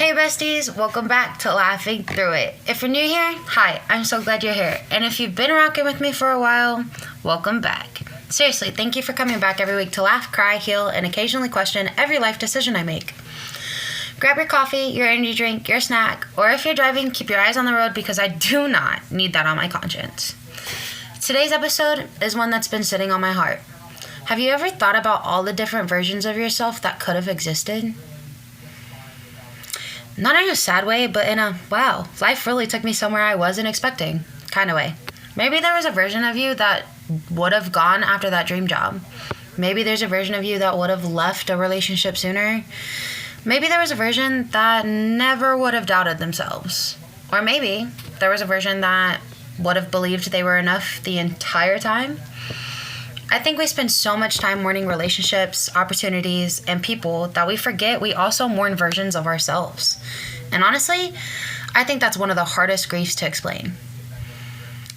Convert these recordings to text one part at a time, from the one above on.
Hey besties, welcome back to Laughing Through It. If you're new here, hi, I'm so glad you're here. And if you've been rocking with me for a while, welcome back. Seriously, thank you for coming back every week to laugh, cry, heal, and occasionally question every life decision I make. Grab your coffee, your energy drink, your snack, or if you're driving, keep your eyes on the road because I do not need that on my conscience. Today's episode is one that's been sitting on my heart. Have you ever thought about all the different versions of yourself that could have existed? Not in a sad way, but in a, wow, life really took me somewhere I wasn't expecting kind of way. Maybe there was a version of you that would have gone after that dream job. Maybe there's a version of you that would have left a relationship sooner. Maybe there was a version that never would have doubted themselves. Or maybe there was a version that would have believed they were enough the entire time. I think we spend so much time mourning relationships, opportunities, and people that we forget we also mourn versions of ourselves. And honestly, I think that's one of the hardest griefs to explain.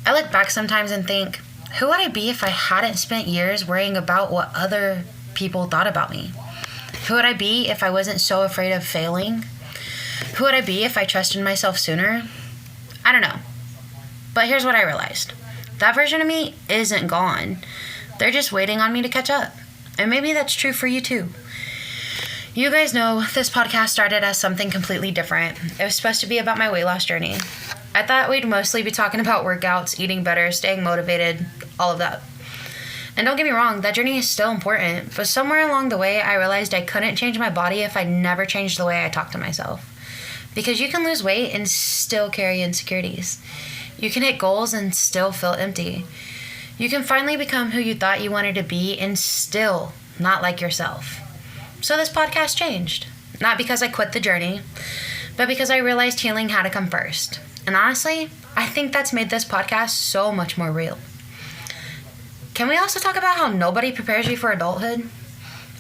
I look back sometimes and think, who would I be if I hadn't spent years worrying about what other people thought about me? Who would I be if I wasn't so afraid of failing? Who would I be if I trusted myself sooner? I don't know. But here's what I realized. That version of me isn't gone. They're just waiting on me to catch up. And maybe that's true for you too. You guys know this podcast started as something completely different. It was supposed to be about my weight loss journey. I thought we'd mostly be talking about workouts, eating better, staying motivated, all of that. And don't get me wrong, that journey is still important. But somewhere along the way, I realized I couldn't change my body if I never changed the way I talk to myself. Because you can lose weight and still carry insecurities. You can hit goals and still feel empty. You can finally become who you thought you wanted to be and still not like yourself. So this podcast changed. Not because I quit the journey, but because I realized healing had to come first. And honestly, I think that's made this podcast so much more real. Can we also talk about how nobody prepares you for adulthood?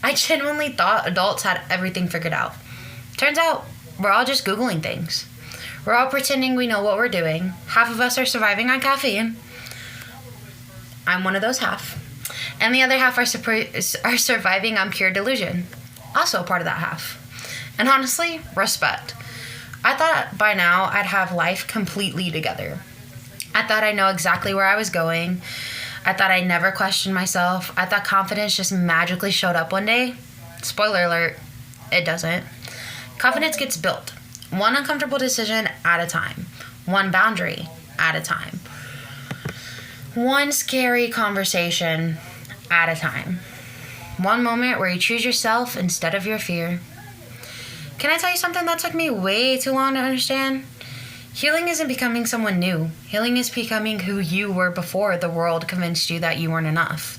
I genuinely thought adults had everything figured out. Turns out, we're all just Googling things. We're all pretending we know what we're doing. Half of us are surviving on caffeine. I'm one of those half. And the other half are surviving on pure delusion. Also part of that half. And honestly, respect. I thought by now I'd have life completely together. I thought I know exactly where I was going. I thought I never questioned myself. I thought confidence just magically showed up one day. Spoiler alert, it doesn't. Confidence gets built. One uncomfortable decision at a time. One boundary at a time. One scary conversation at a time. One moment where you choose yourself instead of your fear. Can I tell you something that took me way too long to understand? Healing isn't becoming someone new. Healing is becoming who you were before the world convinced you that you weren't enough.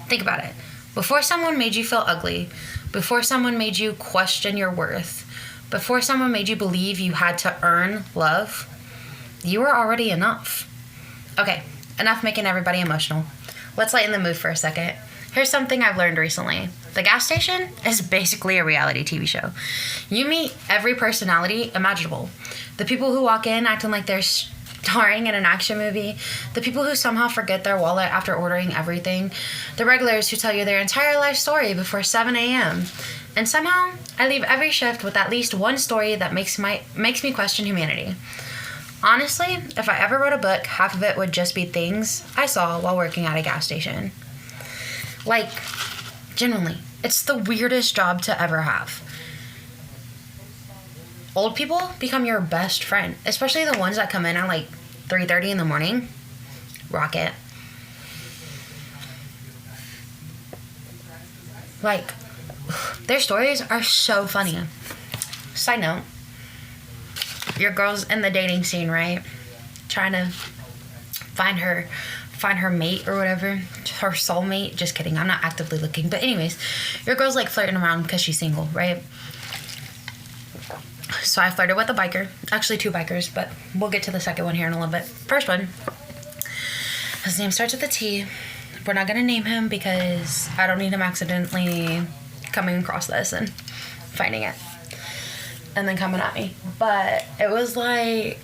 Think about it. Before someone made you feel ugly, before someone made you question your worth, before someone made you believe you had to earn love, you were already enough. Okay. Enough making everybody emotional. Let's lighten the mood for a second. Here's something I've learned recently. The gas station is basically a reality TV show. You meet every personality imaginable. The people who walk in acting like they're starring in an action movie. The people who somehow forget their wallet after ordering everything. The regulars who tell you their entire life story before 7 a.m. And somehow, I leave every shift with at least one story that makes me question humanity. Honestly, if I ever wrote a book, half of it would just be things I saw while working at a gas station. Like, genuinely, it's the weirdest job to ever have. Old people become your best friend, especially the ones that come in at like 3:30 in the morning. Rock it. Like, their stories are so funny. Side note. Your girl's in the dating scene, right? Trying to find her mate or whatever. Her soulmate. Just kidding. I'm not actively looking. But anyways, your girl's like flirting around because she's single, right? So I flirted with a biker. Actually, two bikers, but we'll get to the second one here in a little bit. First one. His name starts with a T. We're not going to name him because I don't need him accidentally coming across this and finding it. And then coming at me. But it was like,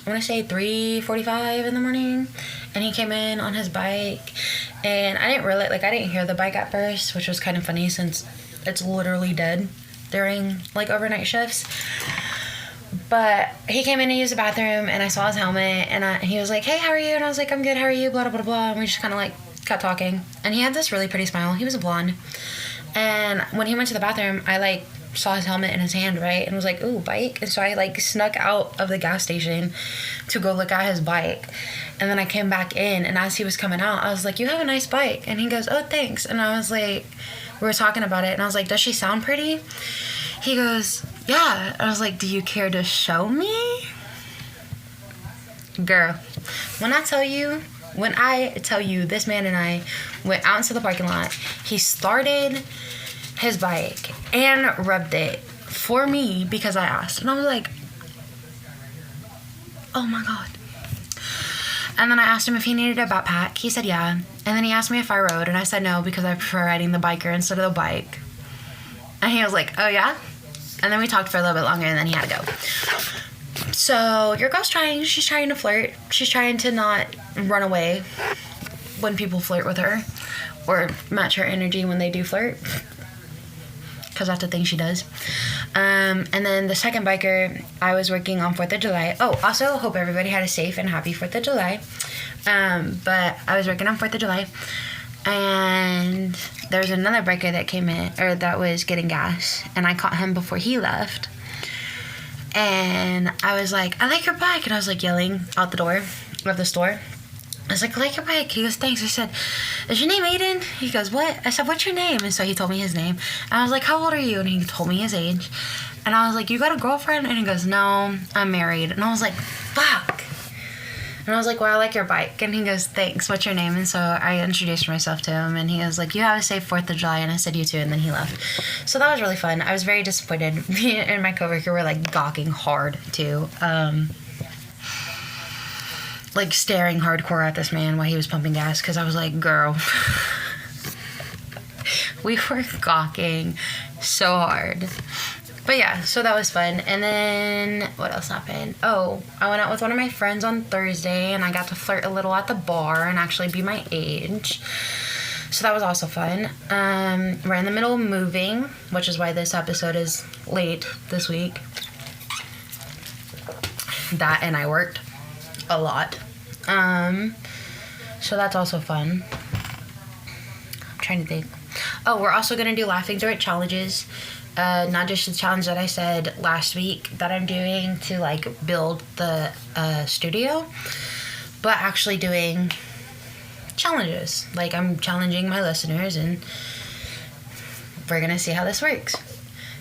I want to say 3:45 in the morning. And he came in on his bike. And I didn't hear the bike at first, which was kind of funny since it's literally dead during like overnight shifts. But he came in to use the bathroom, and I saw his helmet, and he was like, hey, how are you? And I was like, I'm good, how are you? Blah, blah, blah, blah. And we just kind of, like, kept talking. And he had this really pretty smile. He was a blonde. And when he went to the bathroom, I, like, saw his helmet in his hand, right? And was like, ooh, bike. And so I, like, snuck out of the gas station to go look at his bike. And then I came back in, and as he was coming out, I was like, you have a nice bike. And he goes, oh, thanks. And I was like, we were talking about it, and I was like, does she sound pretty? He goes, yeah. I was like, do you care to show me? Girl, when I tell you this man and I went out into the parking lot, he started his bike and rubbed it for me because I asked. And I was like, oh my God. And then I asked him if he needed a backpack. He said yeah. And then he asked me if I rode, and I said no because I prefer riding the biker instead of the bike. And he was like, oh yeah? And then we talked for a little bit longer, and then he had to go. So your girl's she's trying to flirt. She's trying to not run away when people flirt with her, or match her energy when they do flirt, because that's the thing she does. And then the second biker, I was working on 4th of July. Oh, also, hope everybody had a safe and happy 4th of July. But I was working on 4th of July, and there was another biker that came in, or that was getting gas, and I caught him before he left. And I was like, I like your bike. And I was like yelling out the door of the store. I was like, I like your bike. He goes, thanks. I said, is your name Aiden? He goes, what? I said, what's your name? And so he told me his name. And I was like, how old are you? And he told me his age. And I was like, you got a girlfriend? And he goes, no, I'm married. And I was like, fuck. And I was like, well, I like your bike. And he goes, thanks. What's your name? And so I introduced myself to him. And he was like, you have a safe 4th of July. And I said, you too. And then he left. So that was really fun. I was very disappointed. Me and my coworker were like gawking hard too. Like staring hardcore at this man while he was pumping gas. Because I was like, girl. We were gawking so hard. But yeah, so that was fun. And then, what else happened? Oh, I went out with one of my friends on Thursday, and I got to flirt a little at the bar and actually be my age. So that was also fun. We're in the middle of moving, which is why this episode is late this week. That, and I worked a lot. So that's also fun. I'm trying to think. Oh, we're also going to do Laughing Through It challenges. Not just the challenge that I said last week that I'm doing to like build the studio, but actually doing challenges. Like I'm challenging my listeners, and we're gonna see how this works.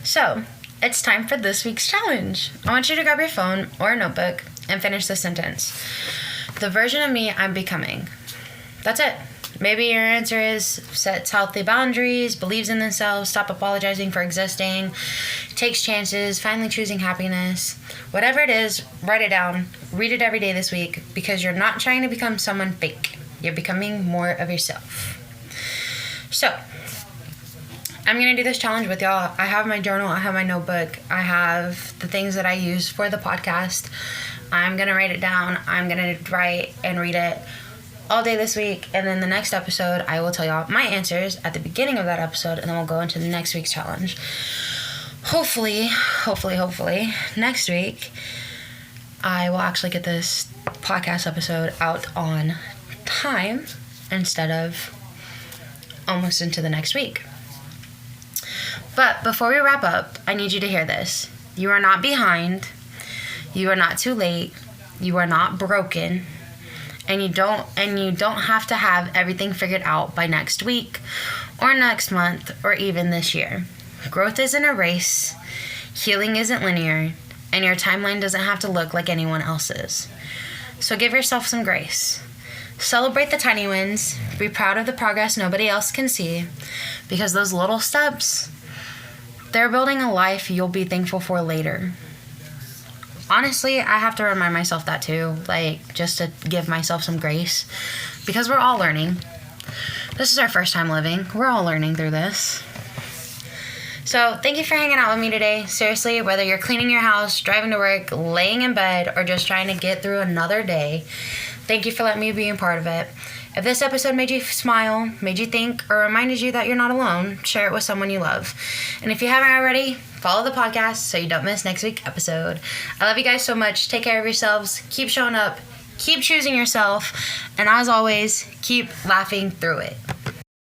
So it's time for this week's challenge. I want you to grab your phone or a notebook and finish the sentence. The version of me I'm becoming. That's it. Maybe your answer is sets healthy boundaries, believes in themselves, stop apologizing for existing, takes chances, finally choosing happiness. Whatever it is, write it down. Read it every day this week, because you're not trying to become someone fake. You're becoming more of yourself. So, I'm going to do this challenge with y'all. I have my journal, I have my notebook, I have the things that I use for the podcast. I'm going to write it down. I'm going to write and read it all day this week, and then the next episode I will tell y'all my answers at the beginning of that episode, and then we'll go into the next week's challenge. Hopefully next week I will actually get this podcast episode out on time instead of almost into the next week. But before we wrap up, I need you to hear this. You are not behind. You are not too late. You are not broken. And you don't have to have everything figured out by next week or next month or even this year. Growth isn't a race, healing isn't linear, and your timeline doesn't have to look like anyone else's. So give yourself some grace. Celebrate the tiny wins. Be proud of the progress nobody else can see, because those little steps, they're building a life you'll be thankful for later. Honestly, I have to remind myself that too, like just to give myself some grace, because we're all learning. This is our first time living. We're all learning through this. So thank you for hanging out with me today. Seriously, whether you're cleaning your house, driving to work, laying in bed, or just trying to get through another day, thank you for letting me be a part of it. If this episode made you smile, made you think, or reminded you that you're not alone, share it with someone you love. And if you haven't already, follow the podcast so you don't miss next week's episode. I love you guys so much. Take care of yourselves. Keep showing up. Keep choosing yourself. And as always, keep laughing through it.